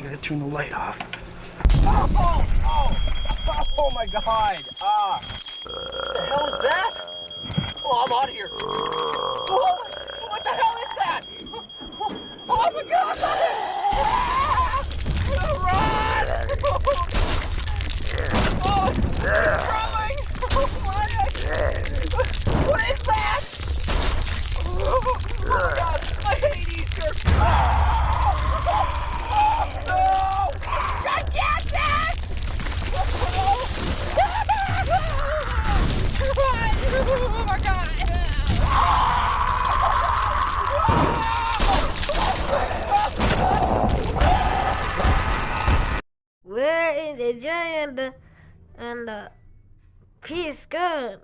gotta turn the light off. Oh my God! What the hell is that? Oh, I'm out of here. Whoa, what the hell is that? Oh my God! Run! Oh, it's growing! What is that? Oh my God! I hate Easter! No! Gigantic! Oh my God! We're in the giant and peace gun.